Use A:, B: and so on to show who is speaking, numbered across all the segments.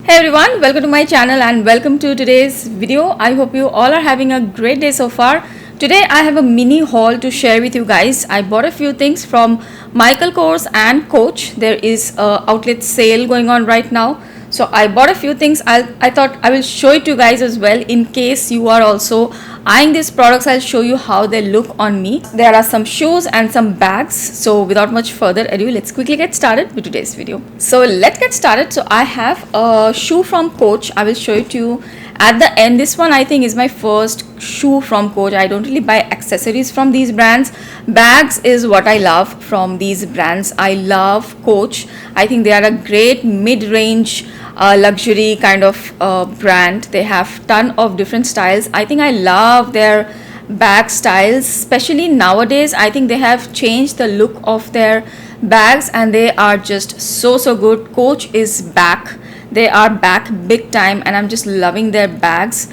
A: Hey everyone, welcome to my channel and welcome to today's video. I hope you all are having a great day so far. Today I have a mini haul to share with you guys. I bought a few things from Michael Kors and Coach. There is a outlet sale going on right now. So I bought a few things. I thought I will show it to you guys as well in case you are also eyeing these products. I'll show you how they look on me. There are some shoes and some bags. So without much further ado, let's quickly get started with today's video. So let's get started. So I have a shoe from Coach. I will show it to you at the end. This one I think is my first shoe from Coach. I don't really buy accessories from these brands. Bags is what I love from these brands. I love Coach. I think they are a great mid-range luxury kind of brand. They have ton of different styles. I think I love their bag styles, especially nowadays. I think they have changed the look of their bags and they are just so good. Coach is back. They are back big time and I'm just loving their bags.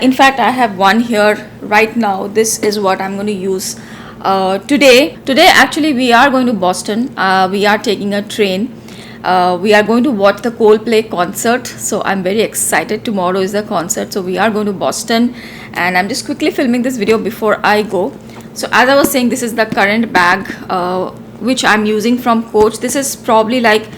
A: In fact I have one here right now. This is what I'm going to use today actually we are going to Boston. We are taking a train. We are going to watch the Coldplay concert, so I'm very excited. Tomorrow is the concert, so we are going to Boston and I'm just quickly filming this video before I go. So as I was saying, this is the current bag which I'm using from Coach. This is probably like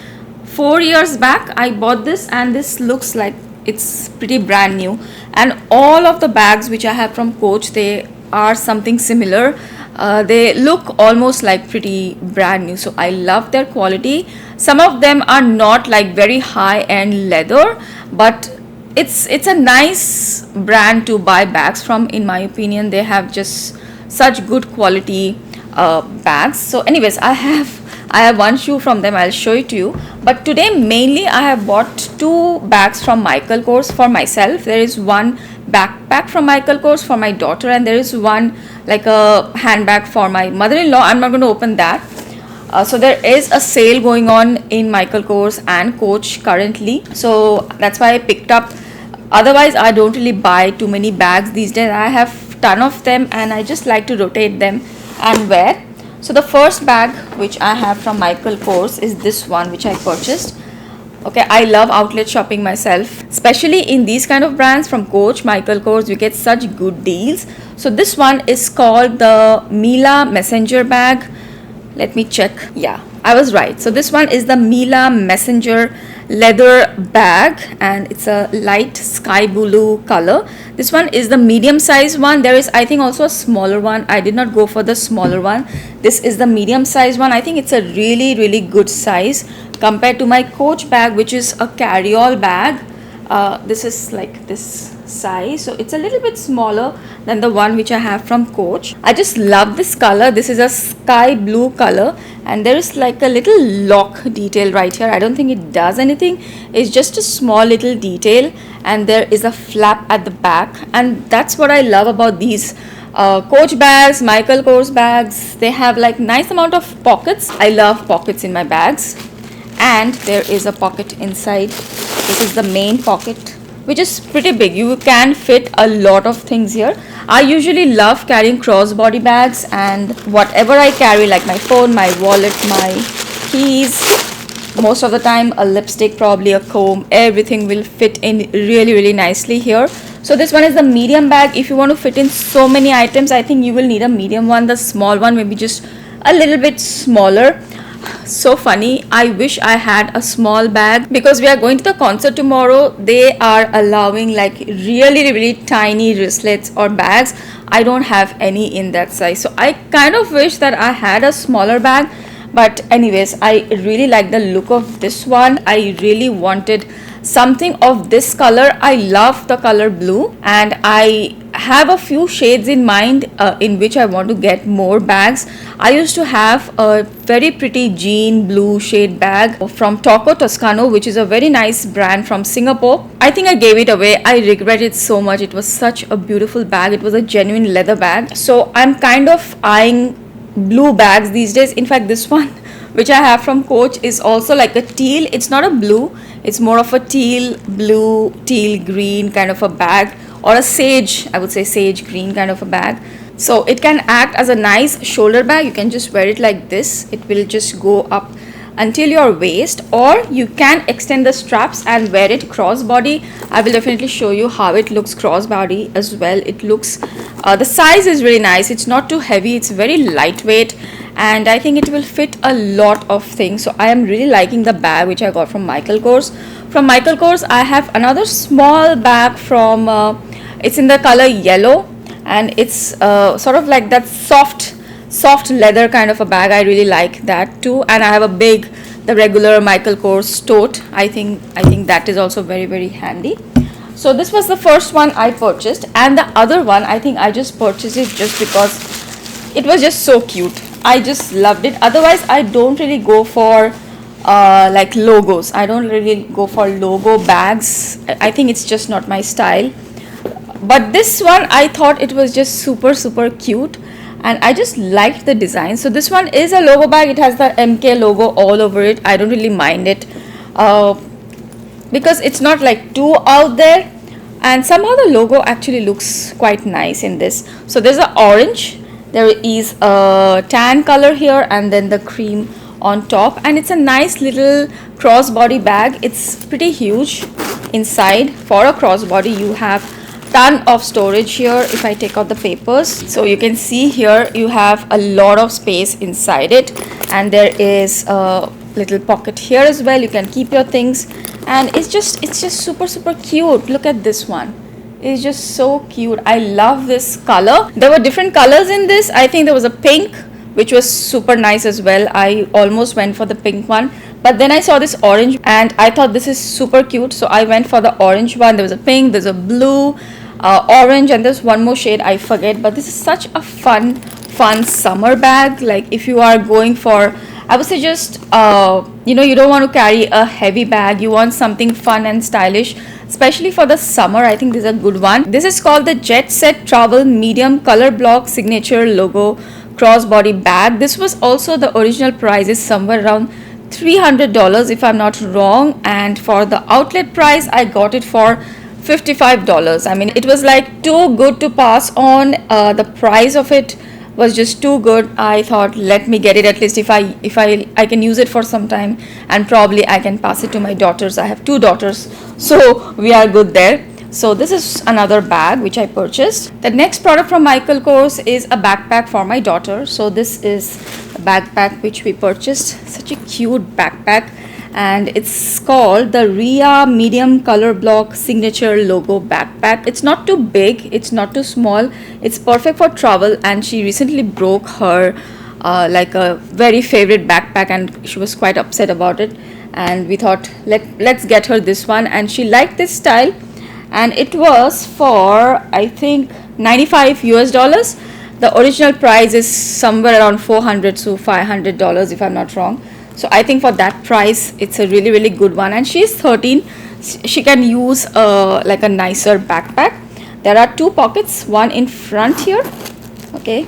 A: 4 years back I bought this and this looks like it's pretty brand new, and all of the bags which I have from Coach, they are something similar. They look almost like pretty brand new, so I love their quality. Some of them are not like very high-end leather, but it's a nice brand to buy bags from. In my opinion, they have just such good quality bags. So anyways, I have one shoe from them. I'll show it to you, but today mainly I have bought two bags from Michael Kors for myself. There is one backpack from Michael Kors for my daughter and there is one like a handbag for my mother-in-law. I'm not going to open that. So there is a sale going on in Michael Kors and Coach currently, so that's why I picked up. Otherwise I don't really buy too many bags these days. I have ton of them and I just like to rotate them and wear. So the first bag which I have from Michael Kors is this one which I purchased. Okay, I love outlet shopping myself, especially in these kind of brands from Coach, Michael Kors. You get such good deals. So this one is called the Mila Messenger bag. Let me check. Yeah, I was right. So this one is the Mila Messenger leather bag and it's a light sky blue color. This one is the medium size one. There is I think also a smaller one. I did not go for the smaller one. This is the medium size one. I think it's a really good size compared to my Coach bag, which is a carry-all bag. This is like this size, so it's a little bit smaller than the one which I have from Coach. I just love this color. This is a sky blue color and there is like a little lock detail right here. I don't think it does anything. It's just a small little detail and there is a flap at the back, and that's what I love about these Coach bags, Michael Kors bags. They have like nice amount of pockets. I love pockets in my bags, and there is a pocket inside. This is the main pocket, which is pretty big. You can fit a lot of things here. I usually love carrying crossbody bags, and whatever I carry, like my phone, my wallet, my keys, most of the time a lipstick, probably a comb, everything will fit in really nicely here. So this one is the medium bag. If you want to fit in so many items, I think you will need a medium one. The small one maybe just a little bit smaller. So funny, I wish I had a small bag because we are going to the concert tomorrow. They are allowing like really tiny wristlets or bags. I don't have any in that size, so I kind of wish that I had a smaller bag. But anyways, I really like the look of this one. I really wanted something of this color. I love the color blue and I have a few shades in mind in which I want to get more bags. I used to have a very pretty jean blue shade bag from Tocco Toscano, which is a very nice brand from Singapore. I think I gave it away. I regret it so much. It was such a beautiful bag. It was a genuine leather bag. So I'm kind of eyeing blue bags these days. In fact, this one which I have from Coach is also like a teal. It's not a blue, it's more of a teal blue, teal green kind of a bag, or a sage, I would say sage green kind of a bag. So it can act as a nice shoulder bag. You can just wear it like this. It will just go up until your waist, or you can extend the straps and wear it crossbody. I will definitely show you how it looks crossbody as well. It looks the size is really nice. It's not too heavy, it's very lightweight, and I think it will fit a lot of things. So I am really liking the bag which I got from Michael Kors. From Michael Kors I have another small bag from it's in the color yellow, and it's sort of like that soft leather kind of a bag. I really like that too. And I have a big, the regular Michael Kors tote. I think that is also very handy. So this was the first one I purchased, and the other one I think I just purchased it just because it was just so cute. I just loved it. Otherwise I don't really go for like logos. I don't really go for logo bags. I think it's just not my style. But this one I thought it was just super cute, and I just liked the design. So this one is a logo bag. It has the MK logo all over it. I don't really mind it because it's not like too out there, and somehow the logo actually looks quite nice in this. So there's an orange, there is a tan color here, and then the cream on top, and it's a nice little crossbody bag. It's pretty huge inside. For a crossbody you have ton of storage here. If I take out the papers, so you can see here you have a lot of space inside it, and there is a little pocket here as well. You can keep your things, and it's just super cute. Look at this one. It's just so cute. I love this color. There were different colors in this. I think there was a pink which was super nice as well. I almost went for the pink one, but then I saw this orange and I thought this is super cute, so I went for the orange one. There was a pink, there's a blue, orange, and there's one more shade I forget. But this is such a fun summer bag. Like if you are going for, I would say just you know, you don't want to carry a heavy bag, you want something fun and stylish, especially for the summer. I think this is a good one. This is called the Jet Set Travel Medium Color Block Signature Logo Crossbody Bag. This was also, the original price is somewhere around $300 if I'm not wrong, and for the outlet price I got it for $55. I mean, it was like too good to pass on. The price of it was just too good. I thought, let me get it, at least if I can use it for some time, and probably I can pass it to my daughters. I have 2 daughters, so we are good there. So this is another bag which I purchased. The next product from Michael Kors is a backpack for my daughter. So this is a backpack which we purchased. Such a cute backpack, and it's called the Rhea Medium Color Block Signature Logo Backpack. It's not too big, it's not too small, it's perfect for travel. And she recently broke her like a very favorite backpack, and she was quite upset about it, and we thought let's get her this one, and she liked this style. And it was for, I think, $95. The original price is somewhere around $400 to $500 if I'm not wrong. So I think for that price it's a really good one, and she's 13. She can use like a nicer backpack. There are 2 pockets, one in front here. Okay,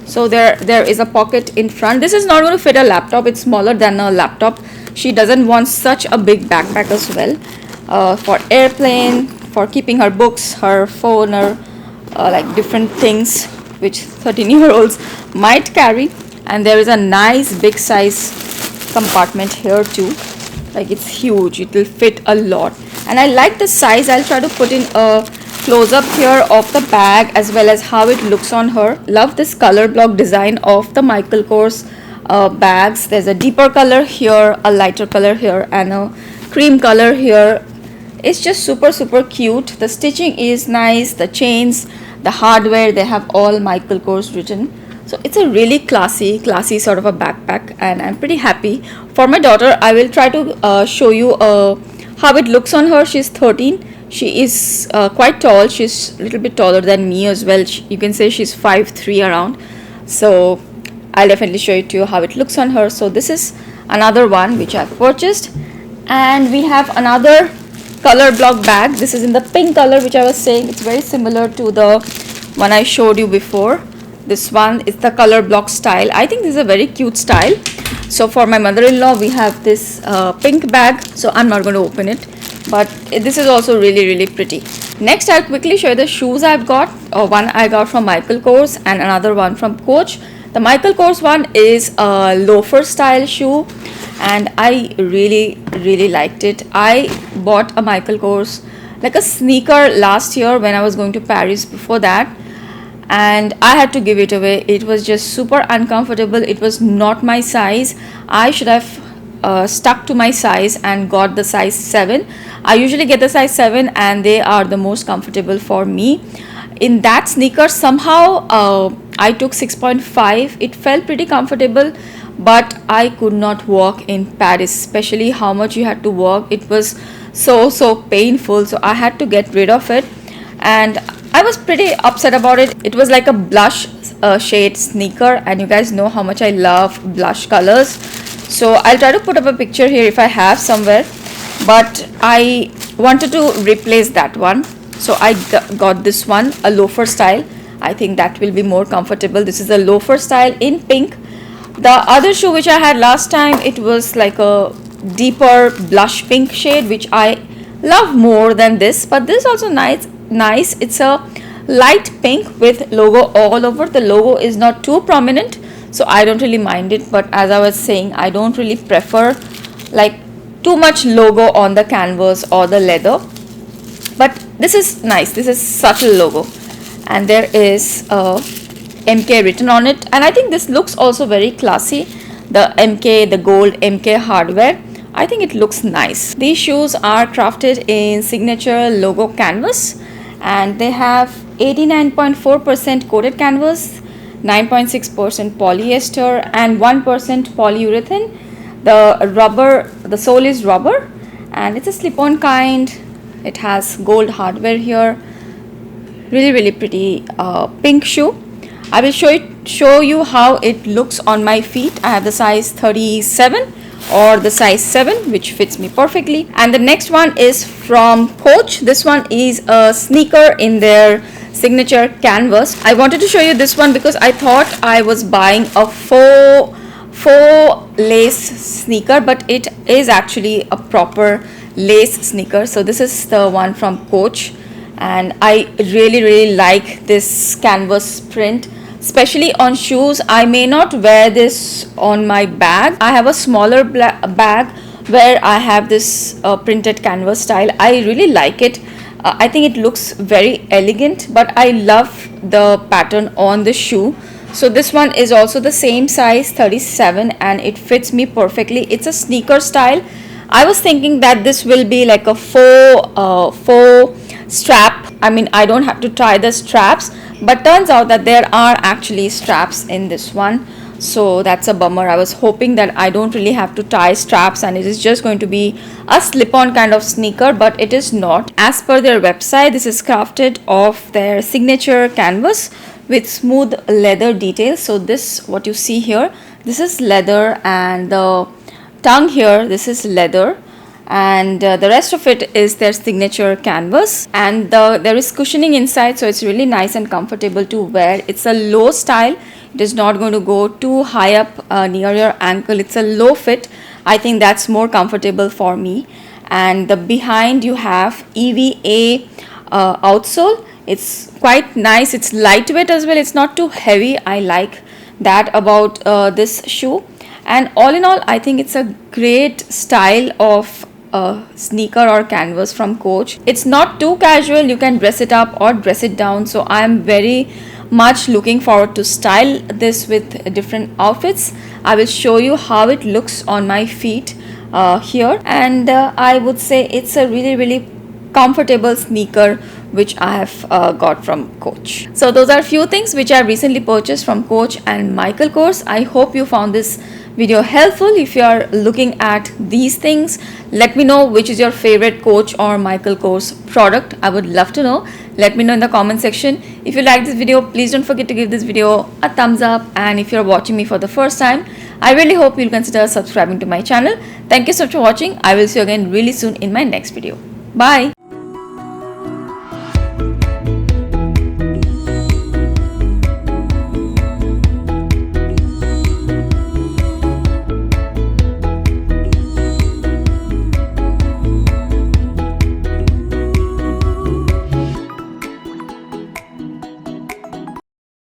A: so there is a pocket in front. This is not going to fit a laptop, it's smaller than a laptop. She doesn't want such a big backpack as well. For airplane, for keeping her books, her phone, or like different things which 13-year-olds might carry. And there is a nice big size compartment here too. Like it's huge, it will fit a lot, and I like the size. I'll try to put in a close-up here of the bag as well as how it looks on her. Love this color block design of the Michael Kors bags. There's a deeper color here, a lighter color here, and a cream color here. It's just super cute. The stitching is nice, the chains, the hardware, they have all Michael Kors written. So it's a really classy sort of a backpack, and I'm pretty happy. For my daughter, I will try to show you how it looks on her. She's 13. She is quite tall. She's a little bit taller than me as well. You can say she's 5'3" around. So I'll definitely show it to you how it looks on her. So this is another one which I've purchased, and we have another color block bag. This is in the pink color which I was saying. It's very similar to the one I showed you before. This one is the color block style. I think this is a very cute style. So for my mother-in-law we have this pink bag, so I'm not going to open it, but this is also really pretty. Next I'll quickly show you the shoes I've got. One I got from Michael Kors and another one from Coach. The Michael Kors one is a loafer style shoe, and I really liked it. I bought a Michael Kors, like a sneaker, last year when I was going to Paris before that, and I had to give it away. It was just super uncomfortable. It was not my size. I should have stuck to my size and got the size 7. I usually get the size 7 and they are the most comfortable for me. In that sneaker, somehow I took 6.5. It felt pretty comfortable, but I could not walk in Paris, especially how much you had to walk. It was so painful, so I had to get rid of it, and I was pretty upset about it. It was like a blush shade sneaker, and you guys know how much I love blush colors. So I'll try to put up a picture here if I have somewhere, but I wanted to replace that one. So I got this one, a loafer style. I think that will be more comfortable. This is a loafer style in pink. The other shoe which I had last time, it was like a deeper blush pink shade, which I love more than this, but this is also nice. It's a light pink with logo all over. The logo is not too prominent, so I don't really mind it, but as I was saying, I don't really prefer like too much logo on the canvas or the leather. But this is nice. This is subtle logo, and there is a MK written on it, and I think this looks also very classy. The MK, the gold MK hardware, I think it looks nice. These shoes are crafted in signature logo canvas, and they have 89.4% coated canvas, 9.6% polyester, and 1% polyurethane. The sole is rubber, and it's a slip-on kind. It has gold hardware here. Really pretty pink shoe. I will show you how it looks on my feet. I have the size 37 or the size 7, which fits me perfectly. And the next one is from Coach. This one is a sneaker in their signature canvas. I wanted to show you this one because I thought I was buying a faux lace sneaker, but it is actually a proper lace sneaker. So this is the one from Coach, and I really like this canvas print, especially on shoes. I may not wear this on my bag. I have a smaller bag where I have this printed canvas style. I really like it. I think it looks very elegant, but I love the pattern on the shoe. So this one is also the same size, 37, and it fits me perfectly. It's a sneaker style. I was thinking that this will be like a faux strap. I mean, I don't have to tie the straps, but turns out that there are actually straps in this one. So that's a bummer. I was hoping that I don't really have to tie straps and it is just going to be a slip-on kind of sneaker, but it is not. As per their website, this is crafted off their signature canvas with smooth leather details. So this, what you see here, this is leather, and the tongue here, this is leather, and the rest of it is their signature canvas, and there is cushioning inside, so it's really nice and comfortable to wear. It's a low style. It is not going to go too high up near your ankle. It's a low fit. I think that's more comfortable for me. And the behind you have EVA outsole. It's quite nice. It's lightweight as well. It's not too heavy. I like that about this shoe. And all in all, I think it's a great style of sneaker or canvas from Coach. It's not too casual. You can dress it up or dress it down. So I am very much looking forward to style this with different outfits. I will show you how it looks on my feet here, and I would say it's a really comfortable sneaker which I have got from Coach. So those are few things which I recently purchased from Coach and Michael Kors. I hope you found this video helpful. If you are looking at these things, let me know which is your favorite Coach or Michael Kors product. I would love to know. Let me know in the comment section. If you like this video, please don't forget to give this video a thumbs up, and if you're watching me for the first time, I really hope you'll consider subscribing to my channel. Thank you so much for watching. I will see you again really soon in my next video. Bye.